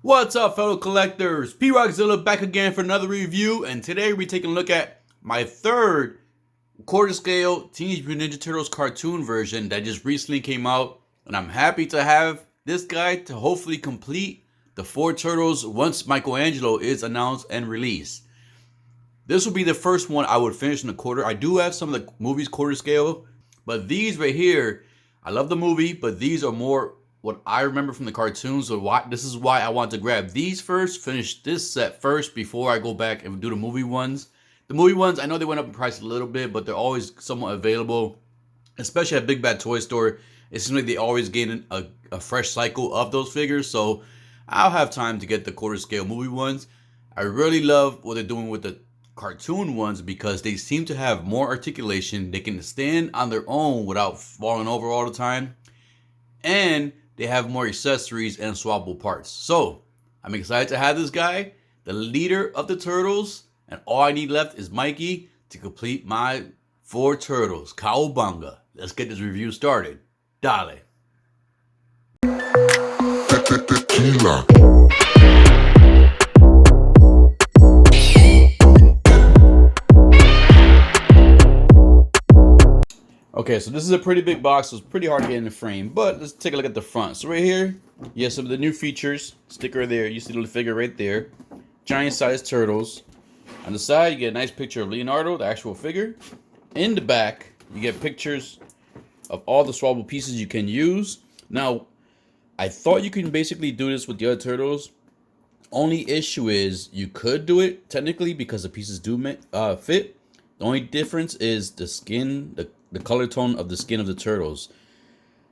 What's up, fellow collectors? P-Rockzilla back again for another review, and today we're taking a look at my third quarter scale Teenage Mutant Ninja Turtles cartoon version that just recently came out, and I'm happy to have this guy to hopefully complete the 4 Turtles once Michelangelo is announced and released. This will be the first one I would finish in the quarter. I do have some of the movies quarter scale, but these right here, I love the movie, but these are more what I remember from the cartoons. So this is why I want to grab these first, finish this set first before I go back and do the movie ones. The movie ones, I know they went up in price a little bit, but they're always somewhat available, especially at Big Bad Toy Store. It seems like they always gain a fresh cycle of those figures, so I'll have time to get the quarter scale movie ones. I really love what they're doing with the cartoon ones because they seem to have more articulation. They can stand on their own without falling over all the time, and they have more accessories and swappable parts. So I'm excited to have this guy, the leader of the Turtles, and all I need left is Mikey to complete my 4 Turtles. Cowabunga. Let's get this review started. Dale. Tequila. Okay, so this is a pretty big box, so it's pretty hard to get in the frame, but let's take a look at the front. So right here, you have some of the new features. Sticker there, you see the little figure right there. Giant sized turtles. On the side, you get a nice picture of Leonardo, the actual figure. In the back, you get pictures of all the swappable pieces you can use. Now, I thought you can basically do this with the other turtles. Only issue is you could do it technically because the pieces do fit. The only difference is the skin, the color tone of the skin of the turtles.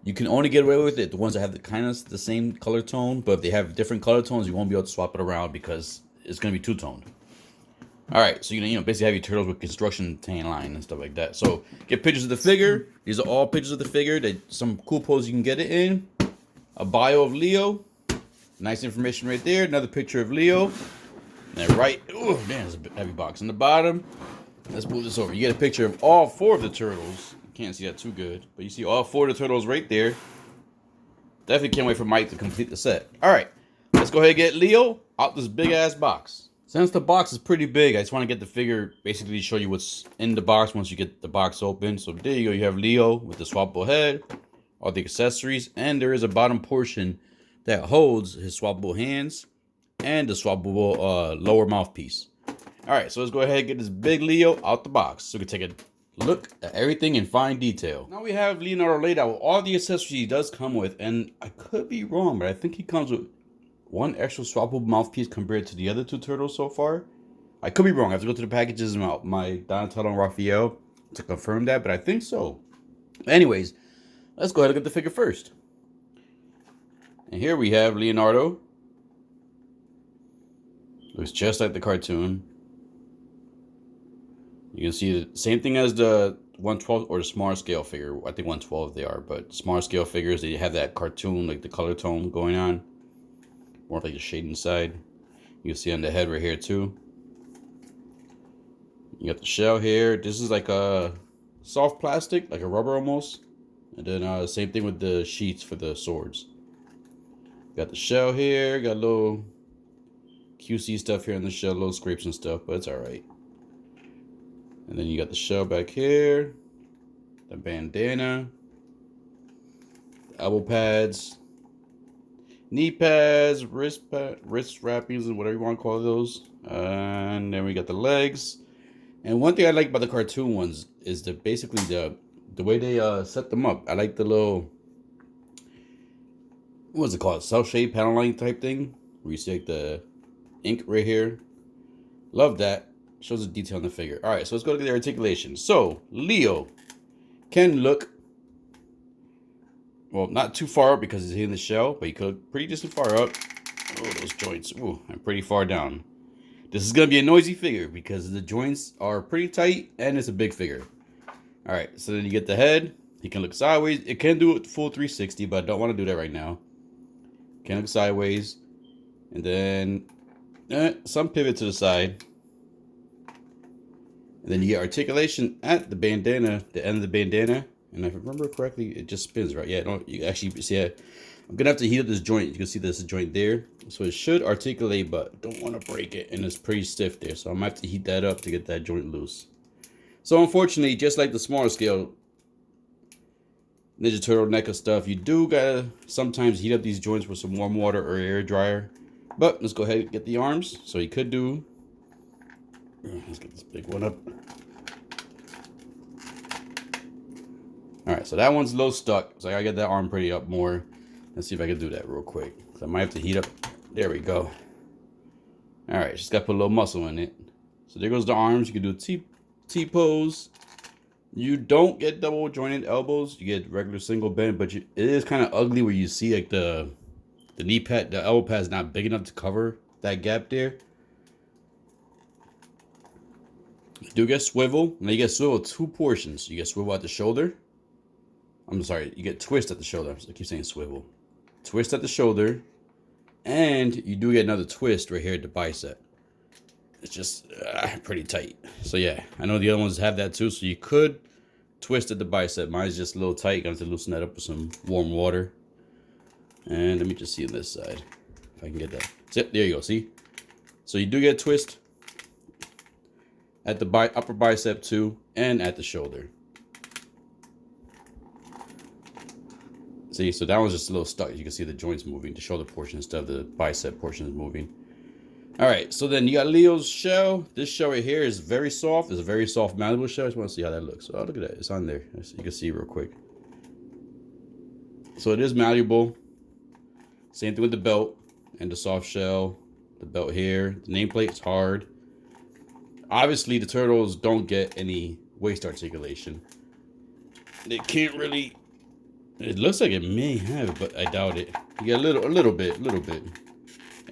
You can only get away with it the ones that have the same color tone, but if they have different color tones, you won't be able to swap it around because it's going to be two-toned. All right, so you know basically have your turtles with construction tan line and stuff like that. So get pictures of the figure. These are all pictures of the figure. Some cool poses you can get it in. A bio of Leo. Nice information right there. Another picture of Leo. And then right, oh man, it's a heavy box. On the bottom, let's move this over. You get a picture of all 4 of the turtles. You can't see that too good, but you see all 4 of the turtles right there. Definitely can't wait for Mike to complete the set. All right, let's go ahead and get Leo out this big ass box. Since the box is pretty big, I just want to get the figure basically to show you what's in the box once you get the box open. So there you go. You have Leo with the swappable head, all the accessories, and there is a bottom portion that holds his swappable hands and the swappable lower mouthpiece. All right, so let's go ahead and get this big Leo out the box so we can take a look at everything in fine detail. Now we have Leonardo laid out with all the accessories he does come with, and I could be wrong, but I think he comes with 1 extra swappable mouthpiece compared to the other 2 turtles so far. I could be wrong. I have to go to the packages and my Donatello and Raphael to confirm that, but I think so. Anyways, let's go ahead and look at the figure first. And here we have Leonardo. Looks just like the cartoon. You can see the same thing as the 1/12 or the smaller scale figure. I think 1/12 they are, but smaller scale figures, they have that cartoon, like the color tone going on. More like the shade inside. You can see on the head right here too. You got the shell here. This is like a soft plastic, like a rubber almost. And then same thing with the sheets for the swords. Got the shell here. Got a little QC stuff here in the shell, little scrapes and stuff, but it's alright. And then you got the shell back here. The bandana. The elbow pads. Knee pads, wrist wrappings, and whatever you want to call those. And then we got the legs. And one thing I like about the cartoon ones is basically the way they set them up. I like the little, what's it called? Cell-shade panel line type thing. Where you see like the ink right here. Love that. Shows the detail on the figure. Alright, so let's go look at the articulation. So, Leo can look, well, not too far up because he's hitting the shell, but he could look pretty decent far up. Oh, those joints. Ooh, and pretty far down. This is going to be a noisy figure because the joints are pretty tight and it's a big figure. Alright, so then you get the head. He can look sideways. It can do it full 360, but I don't want to do that right now. Can look sideways. And then some pivot to the side. And then you get articulation at the bandana, the end of the bandana. And if I remember correctly, it just spins, right? Yeah, you actually see it. I'm gonna have to heat up this joint. You can see there's a joint there. So it should articulate, but don't want to break it. And it's pretty stiff there. So I'm gonna have to heat that up to get that joint loose. So unfortunately, just like the smaller scale Ninja Turtle NECA stuff, you do gotta sometimes heat up these joints with some warm water or air dryer. But let's go ahead and get the arms. So you could do, let's get this big one up. All right, so that one's a little stuck. So I gotta get that arm pretty up more. Let's see if I can do that real quick. So I might have to heat up. There we go. All right, just gotta put a little muscle in it. So there goes the arms. You can do T pose. You don't get double jointed elbows. You get regular single bend, but it is kind of ugly where you see like the knee pad, the elbow pad is not big enough to cover that gap there. You do get swivel. Now you get swivel 2 portions. You get swivel at the shoulder. I'm sorry, you get twist at the shoulder. I keep saying swivel. Twist at the shoulder. And you do get another twist right here at the bicep. It's just pretty tight. So yeah, I know the other ones have that too. So you could twist at the bicep. Mine's just a little tight. Gonna have to loosen that up with some warm water. And let me just see on this side if I can get that. Yep, there you go. See? So you do get a twist at the upper bicep too, and at the shoulder. See, so that one's just a little stuck. You can see the joints moving, the shoulder portion instead of the bicep portion is moving. All right, so then you got Leo's shell. This shell right here is very soft. It's a very soft, malleable shell. I just want to see how that looks. Oh, look at that. It's on there. You can see real quick. So it is malleable. Same thing with the belt and the soft shell. The belt here. The nameplate is hard. Obviously, the turtles don't get any waist articulation. They can't really... It looks like it may have, but I doubt it. You get a little bit.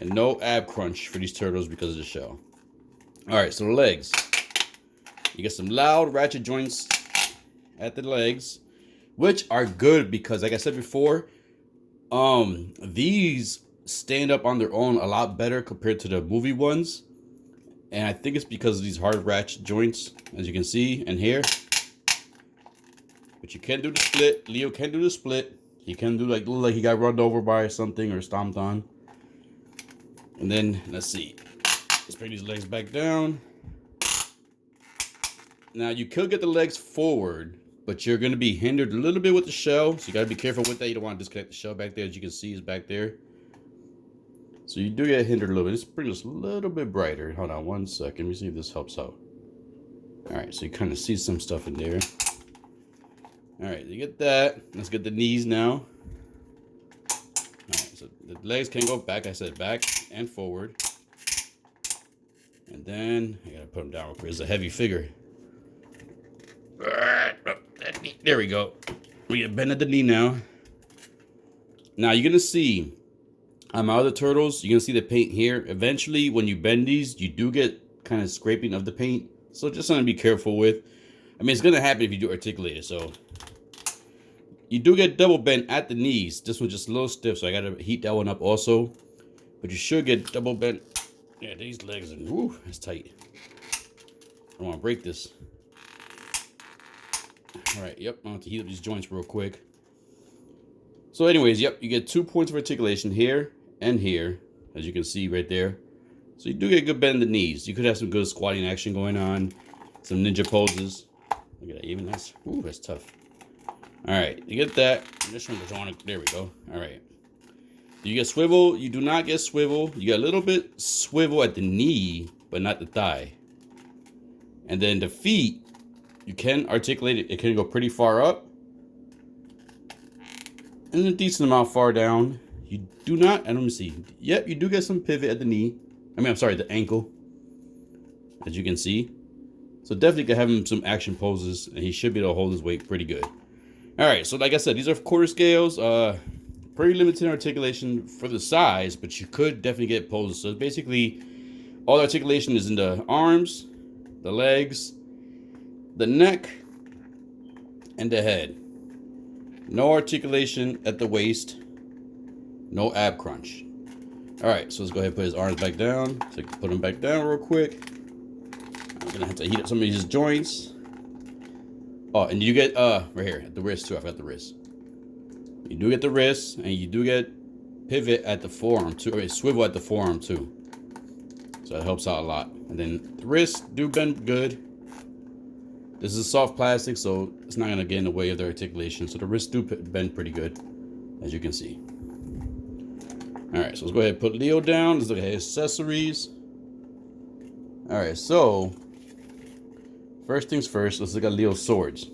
And no ab crunch for these turtles because of the shell. All right, so the legs. You get some loud ratchet joints at the legs, which are good because, like I said before, these stand up on their own a lot better compared to the movie ones. And I think it's because of these hard ratchet joints, as you can see, and here. But you can do the split. Leo can do the split. He can do look like he got run over by something or stomped on. And then, let's see. Let's bring these legs back down. Now, you could get the legs forward, but you're going to be hindered a little bit with the shell. So you got to be careful with that. You don't want to disconnect the shell back there. As you can see, is back there. So you do get hindered a little bit. Let's bring this a little bit brighter. Hold on one second. Let me see if this helps out. All right, so you kind of see some stuff in there. All right, you get that. Let's get the knees now. All right, so the legs can go back. I said back and forward. And then I gotta put them down real quick. It's a heavy figure. There we go. We get bend at the knee now. Now you're gonna see on my other turtles, you're gonna see the paint here. Eventually, when you bend these, you do get kind of scraping of the paint. So just something to be careful with. I mean, it's gonna happen if you do articulate it. So you do get double bend at the knees. This one's just a little stiff, so I gotta heat that one up also. But you should get double bend. Yeah, these legs are, whoo, that's tight. I don't want to break this. All right, yep, I want to heat up these joints real quick. So anyways, yep, you get 2 points of articulation here and here, as you can see right there. So you do get a good bend in the knees. You could have some good squatting action going on, some ninja poses. Look at that, even that's, ooh, that's tough. All right, you get that. This one goes on, there we go. All right. You get swivel. You do not get swivel. You get a little bit swivel at the knee, but not the thigh. And then the feet, you can articulate it. It can go pretty far up. And a decent amount far down. You do not, and let me see. Yep, you do get some pivot at the knee. I mean, I'm sorry, the ankle. As you can see. So definitely can have him some action poses, and he should be able to hold his weight pretty good. All right, so like I said, these are quarter scales. Pretty limited articulation for the size, but you could definitely get poses. So basically, all the articulation is in the arms, the legs, the neck, and the head. No articulation at the waist. No ab crunch. All right, so let's go ahead and put his arms back down. So put them back down real quick. I'm gonna have to heat up some of these joints. Oh, and you get right here at the wrist too. I forgot the wrist. You do get the wrist, and you do get pivot at the forearm too, or swivel at the forearm too. So that helps out a lot. And then the wrists do bend good. This is soft plastic, so it's not gonna get in the way of the articulation. So the wrists do bend pretty good, as you can see. All right, so let's go ahead and put Leo down. Let's look at his accessories. All right, so first things first, let's look at Leo's swords.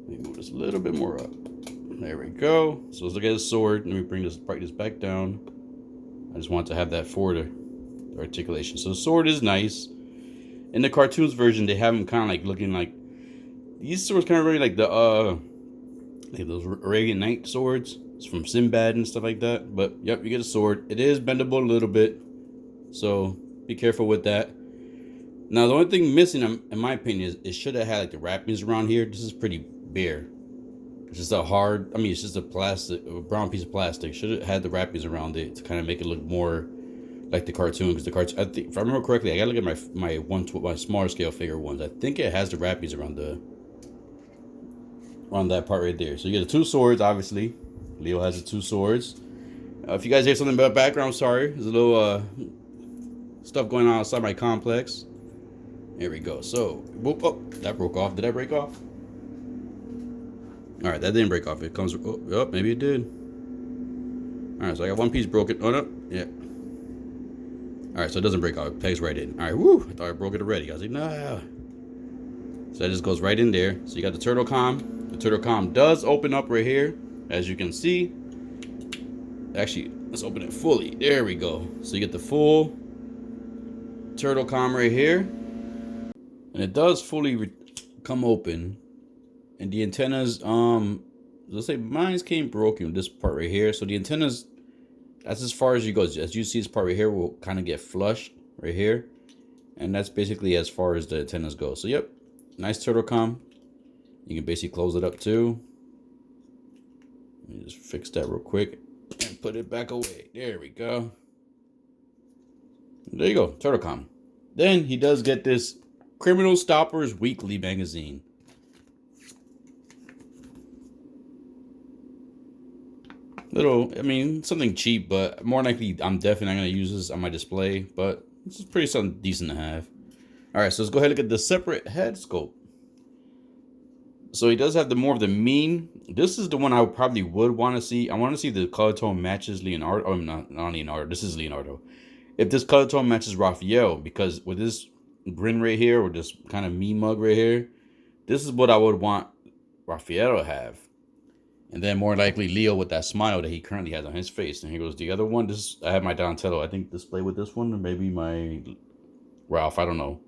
Let me move this a little bit more up. There we go. So let's look at his sword. Let me bring this back down. I just want to have that for the articulation. So the sword is nice. In the cartoons version, they have him kind of like looking like, these swords kind of really like the like those Arabian Night swords. It's from Sinbad and stuff like that. But yep, you get a sword. It is bendable a little bit, so be careful with that. Now the only thing missing, in my opinion, is it should have had like the wrappings around here. This is pretty bare. It's just a hard, I mean, it's just a brown piece of plastic. Should have had the wrappings around it to kind of make it look more like the cartoon. Because the cartoon, I think, if I remember correctly, I gotta look at my smaller scale figure ones. I think it has the wrappings around that part right there. So you get the two swords, obviously. Leo has the two swords. If you guys hear something about background, sorry. There's a little stuff going on outside my complex. There we go. So, whoop, oh, that broke off. Did that break off? All right, that didn't break off. It comes. Oh, maybe it did. All right, so I got one piece broken. Oh no, yeah. All right, so it doesn't break off. It pegs right in. All right, woo! I thought I broke it already. I was like, no. So that just goes right in there. So you got the turtle comm. The turtle comm does open up right here, as you can see. Actually, let's open it fully. There we go. So you get the full turtle comm right here, and it does fully come open. And the antennas, let's say mine came broken with this part right here. So the antennas, that's as far as you go. As you see, this part right here will kind of get flushed right here. And that's basically as far as the antennas go. So yep, nice turtle comm. You can basically close it up too. Let me just fix that real quick and put it back away. There we go. There you go, turtle comm. Then he does get this Criminal Stoppers Weekly magazine. Little, I mean, something cheap, but more likely I'm definitely not going to use this on my display, but this is pretty something decent to have. All right, so let's go ahead and look at the separate head sculpt. So he does have the more of the mean. This is the one I probably would want to see. I want to see the color tone matches Leonardo. Oh, not Leonardo. This is Leonardo. If this color tone matches Raphael, because with this grin right here, or this kind of mean mug right here, this is what I would want Raphael to have. And then more likely Leo with that smile that he currently has on his face. And here goes the other one. This, I have my Donatello, I think, displayed with this one. Or maybe my Ralph, I don't know.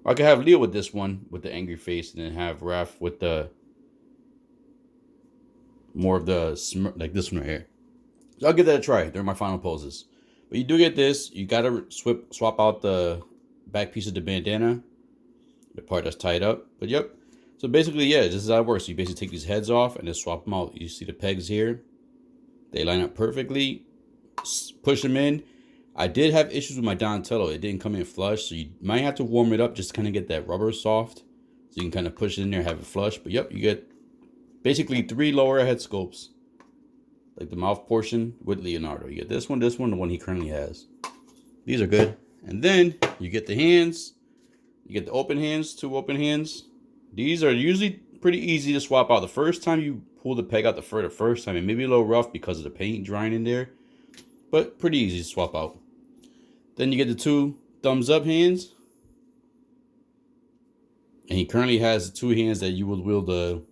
Or I could have Leo with this one, with the angry face. And then have Ralph with the more of the, like this one right here. So I'll give that a try. They're my final poses. But you do get this. You got to swap out the back piece of the bandana. The part that's tied up. But yep. So basically, yeah, this is how it works. So you basically take these heads off and then swap them out. You see the pegs here. They line up perfectly. Push them in. I did have issues with my Donatello. It didn't come in flush. So you might have to warm it up just to kind of get that rubber soft. So you can kind of push it in there and have it flush. But yep, you get basically 3 lower head sculpts. Like the mouth portion with Leonardo. You get this one, the one he currently has. These are good. And then you get the hands. You get the open hands, 2 open hands. These are usually pretty easy to swap out. The first time you pull the peg out the first time, it may be a little rough because of the paint drying in there, but pretty easy to swap out. Then you get the 2 thumbs up hands. And he currently has 2 hands that you will wield the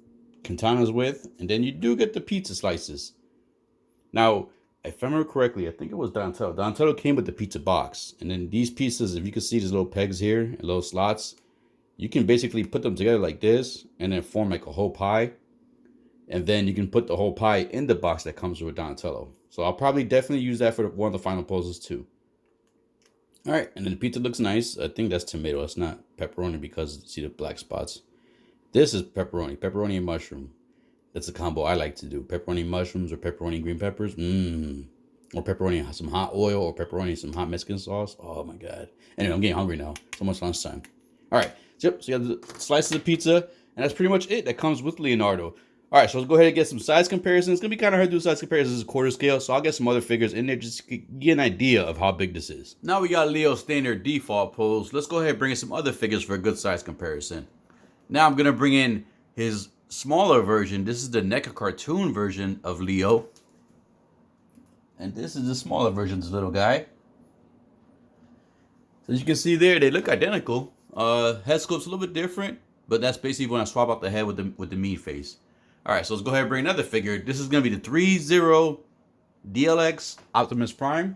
katanas with. And then you do get the pizza slices. Now, if I remember correctly, I think it was Donatello. Donatello came with the pizza box. And then these pieces, if you can see these little pegs here and little slots, you can basically put them together like this and then form like a whole pie. And then you can put the whole pie in the box that comes with Donatello. So I'll probably definitely use that for one of the final poses too. All right, and then the pizza looks nice. I think that's tomato. It's not pepperoni because see the black spots. This is pepperoni and mushroom. That's a combo I like to do. Pepperoni mushrooms or pepperoni green peppers. Or pepperoni some hot oil or pepperoni some hot Mexican sauce. Oh my God. Anyway, I'm getting hungry now. It's almost lunchtime. All right. Yep, so you got the slices of pizza, and that's pretty much it that comes with Leonardo. All right, so let's go ahead and get some size comparisons. It's gonna be kind of hard to do size comparisons as quarter scale, so I'll get some other figures in there just to get an idea of how big this is. Now we got Leo's standard default pose. Let's go ahead and bring in some other figures for a good size comparison. Now I'm gonna bring in his smaller version. This is the NECA cartoon version of Leo. And this is the smaller version of this little guy. So as you can see there, they look identical. Head sculpt's a little bit different, but that's basically when I swap out the head with the meat face. All right, so let's go ahead and bring another figure. This is gonna be the 3-0 DLX Optimus Prime.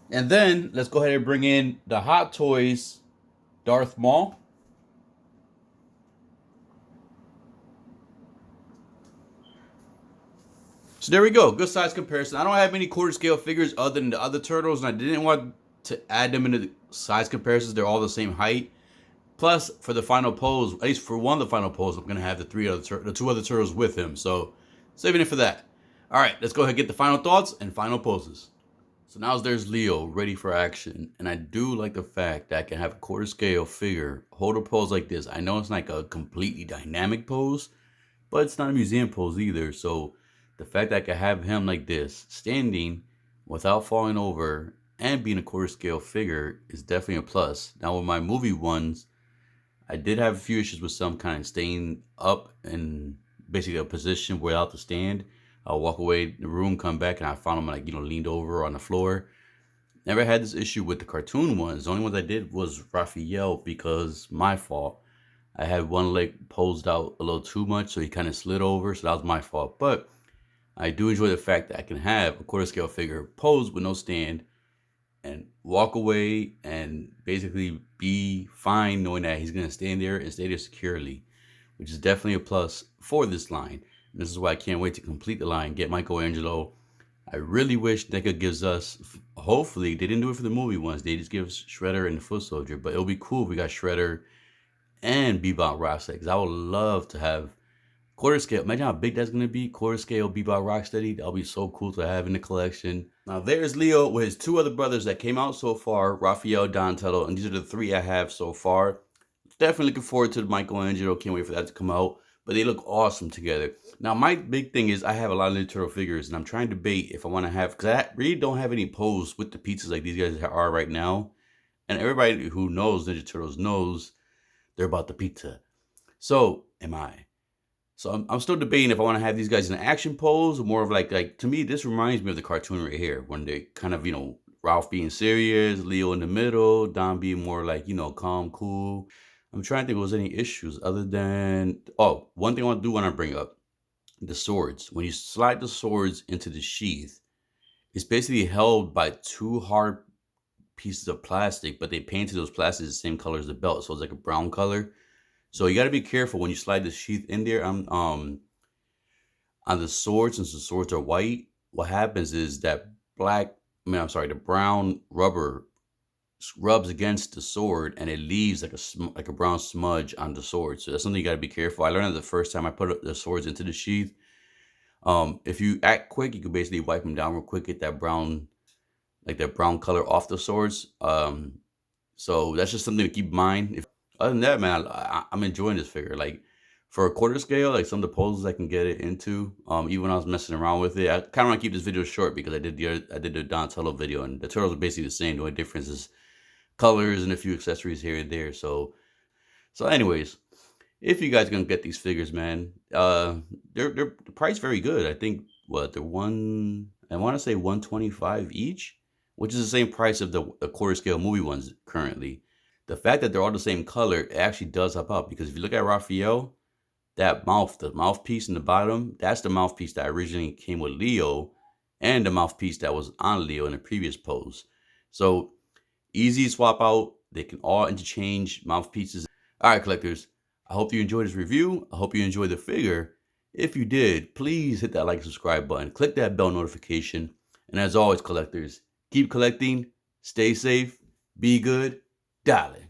And then let's go ahead and bring in the Hot Toys Darth Maul. So there we go, good size comparison. I don't have any quarter scale figures other than the other turtles, and I didn't want to add them into the size comparisons. They're all the same height. Plus, for the final pose, at least for one of the final pose, I'm gonna have the two other turtles with him. So saving it for that. All right, let's go ahead and get the final thoughts and final poses. So now there's Leo ready for action, and I do like the fact that I can have a quarter scale figure hold a pose like this. I know it's like a completely dynamic pose, but it's not a museum pose either. So the fact that I can have him like this, standing without falling over and being a quarter scale figure is definitely a plus. Now with my movie ones, I did have a few issues with some kind of staying up in basically a position without the stand. I'll walk away the room, come back, and I found them like, leaned over on the floor. Never had this issue with the cartoon ones. The only ones I did was Raphael because my fault. I had one leg posed out a little too much, so he kind of slid over, so that was my fault. But I do enjoy the fact that I can have a quarter scale figure posed with no stand and walk away and basically be fine knowing that he's going to stand there and stay there securely, which is definitely a plus for this line. And this is why I can't wait to complete the line, get Michelangelo. I really wish NECA gives us, hopefully, they didn't do it for the movie ones. They just give us Shredder and the Foot Soldier. But it'll be cool if we got Shredder and Bebop Rocksteady, because I would love to have quarter scale. Imagine how big that's going to be. Quarter scale Bebop Rocksteady. That'll be so cool to have in the collection. Now there's Leo with his two other brothers that came out so far, Raphael, Donatello, and these are the three I have so far. Definitely looking forward to the Michelangelo. Can't wait for that to come out. But they look awesome together. Now my big thing is I have a lot of Ninja Turtle figures, and I'm trying to debate if I want to have, because I really don't have any pose with the pizzas like these guys are right now. And everybody who knows Ninja Turtles knows they're about the pizza. So am I. So I'm still debating if I want to have these guys in an action pose or more of like to me, this reminds me of the cartoon right here when they kind of, Ralph being serious, Leo in the middle, Don being more like, calm, cool. I'm trying to think if there was any issues other than, one thing I want to do when I bring up the swords. When you slide the swords into the sheath, it's basically held by two hard pieces of plastic, but they painted those plastics the same color as the belt. So it's like a brown color. So you got to be careful when you slide the sheath in there. On the swords, since the swords are white, what happens is that the brown rubber rubs against the sword and it leaves like a brown smudge on the sword. So that's something you got to be careful. I learned that the first time I put the swords into the sheath. If you act quick, you can basically wipe them down real quick, get that brown color off the swords. So that's just something to keep in mind. Other than that, man, I'm enjoying this figure. Like for a quarter scale, like some of the poses I can get it into. Even when I was messing around with it, I kind of want to keep this video short because I did the Donatello video, and the turtles are basically the same. The only difference is colors and a few accessories here and there. So anyways, if you guys are gonna get these figures, man, they're priced very good. I think I want to say $125 each, which is the same price of the quarter scale movie ones currently. The fact that they're all the same color, it actually does help out, because if you look at Raphael, the mouthpiece in the bottom, that's the mouthpiece that originally came with Leo, and the mouthpiece that was on Leo in the previous pose. So easy to swap out. They can all interchange mouthpieces. All right, collectors, I hope you enjoyed this review. I hope you enjoyed the figure. If you did, please hit that like and subscribe button. Click that bell notification. And as always, collectors, keep collecting, stay safe, be good. Dale.